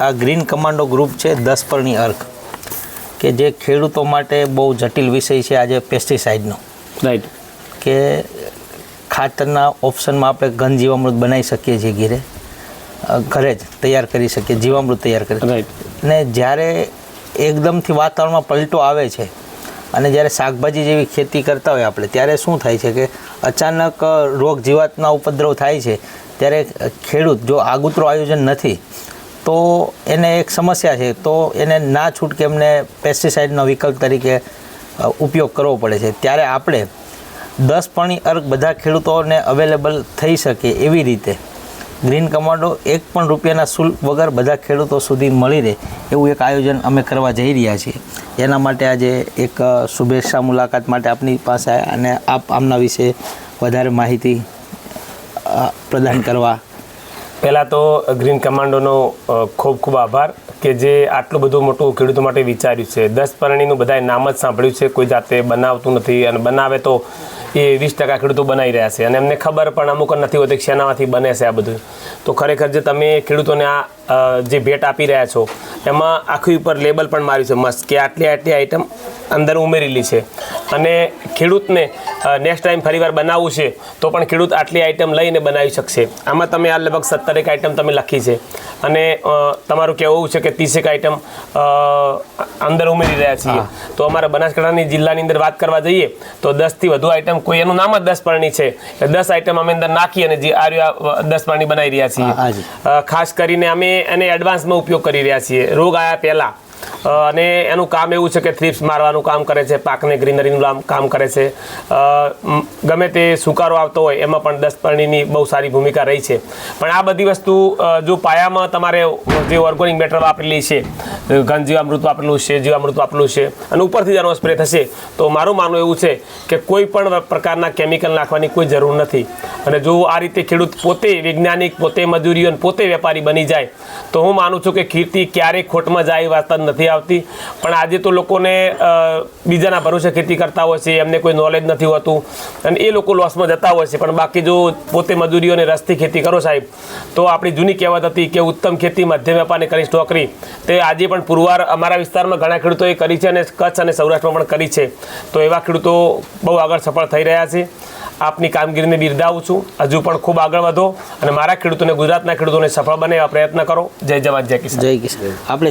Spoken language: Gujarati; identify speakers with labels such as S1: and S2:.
S1: આ ગ્રીન કમાન્ડો ગ્રુપ છે 10 પરણી અર્ક કે જે ખેડૂતો માટે બહુ જટિલ વિષય છે આજે પેસ્ટિસાઇડનો.
S2: રાઈટ.
S1: કે ખાતરના ઓપ્શનમાં આપણે ઘન જીવામૃત બનાવી શકીએ છીએ ઘરે જ તૈયાર કરી શકીએ, જીવામૃત તૈયાર કરી.
S2: રાઈટ.
S1: ને જ્યારે એકદમથી વાતાવરણમાં પલટો આવે છે અને જ્યારે શાકભાજી જેવી ખેતી કરતા હોય આપણે, ત્યારે શું થાય છે કે અચાનક રોગ જીવાતના ઉપદ્રવ થાય છે. ત્યારે ખેડૂત જો આગોતરું આયોજન નથી તો એને એક સમસ્યા છે, તો એને ના છૂટકે એમને પેસ્ટિસાઇડનો વિકલ્પ તરીકે ઉપયોગ કરવો પડે છે. ત્યારે આપણે 10 પરણી અર્ક બધા ખેડૂતોને અવેલેબલ થઈ શકે એવી રીતે ગ્રીન કમાન્ડો 1 પણ રૂપિયાના શુલ્ક વગર બધા ખેડૂતો સુધી મળી રહે એવું એક આયોજન અમે કરવા જઈ રહ્યા છીએ. એના માટે આજે એક શુભેચ્છા મુલાકાત માટે આપની પાસે આવ્યા અને આપ આમના વિશે વધારે માહિતી પ્રદાન કરવા.
S2: પહેલાં તો ગ્રીન કમાન્ડોનો ખૂબ ખૂબ આભાર કે જે આટલું બધું મોટું ખેડૂતો માટે વિચાર્યું છે. 10 પરણીનું બધાએ નામ જ સાંભળ્યું છે, કોઈ જાતે બનાવતું નથી અને બનાવે તો એ 20% ખેડૂતો બનાવી રહ્યા છે અને એમને ખબર પણ અમુક નથી હોતી કે શેનામાંથી બને છે આ બધું. તો ખરેખર જે તમે ખેડૂતોને આ જે ભેટ આપી રહ્યા છો એમાં આખી ઉપર લેબલ પણ માર્યું છે મસ્ત કે આટલી આટલી આઈટમ અંદર ઉમેરેલી છે અને ખેડૂતને નેક્સ્ટ ટાઈમ ફરીવાર બનાવવું છે તો પણ ખેડૂત આટલી આઈટમ લઈને બનાવી શકશે. આમાં તમે આ લગભગ 17 આઈટમ તમે લખી છે અને તમારું કહેવું છે કે 30 આઈટમ અંદર ઉમેરી રહ્યા છીએ. તો અમારા બનાસકાંઠાની જિલ્લાની અંદર વાત કરવા જઈએ તો 10થી વધુ આઈટમ, કોઈ એનું નામ જ 10 પરણી છે, 10 આઈટમ અમે અંદર નાખી અને જે આ 10 પરણી બનાવી રહ્યા છીએ. ખાસ કરીને અમે એને એડવાન્સમાં ઉપયોગ કરી રહ્યા છીએ રોગ આવ્યા પહેલાં. અને એનું કામ એવું છે કે થ્રિપ્સ મારવાનું કામ કરે છે, પાકને ગ્રીનરીનું કામ કરે છે. ગમે તે સુકારો આવતો હોય એમાં પણ 10 પરણીની બહુ સારી ભૂમિકા રહી છે. પણ આ બધી વસ્તુ જો પાયામાં તમારે જે ઓર્ગેનિક મેટર વાપરેલી છે, ઘન જીવામૃત વાપરેલું છે, જીવામૃત વાપરેલું છે અને ઉપરથી જેનો સ્પ્રે થશે, તો મારું માનવું એવું છે કે કોઈ પણ પ્રકારના કેમિકલ નાખવાની કોઈ જરૂર નથી. અને જો આ રીતે ખેડૂત પોતે વૈજ્ઞાનિક, પોતે મજૂરીઓ, પોતે વેપારી બની જાય તો હું માનું છું કે ખેતી ક્યારેય ખોટમાં જાય વાત જ નથી આવતી. પણ આજે તો લોકોને બીજાના ભરોસે ખેતી કરતા હોય છે, એમને કોઈ નોલેજ નથી હોતું અને એ લોકો લોસમાં જતા હોય છે. પણ બાકી જો પોતે મજૂરીઓને રસથી ખેતી કરો સાહેબ, તો આપણી જૂની કહેવત હતી કે ઉત્તમ ખેતી મધ્યમ વેપારને કરી નોકરી, તે આજે પણ પુરવાર અમારા વિસ્તારમાં ઘણા ખેડૂતોએ કરી છે અને કચ્છ અને સૌરાષ્ટ્રમાં પણ કરી છે. તો એવા ખેડૂતો બહુ આગળ સફળ થઈ રહ્યા છે. આપની કામગીરીને બિરદાવું છું. હજુ પણ ખૂબ આગળ વધો અને મારા ખેડૂતોને, ગુજરાતના ખેડૂતોને સફળ બને એવા પ્રયત્ન કરો. જય જવાન, જય કિસાન.
S1: જય કિસાન. આપણે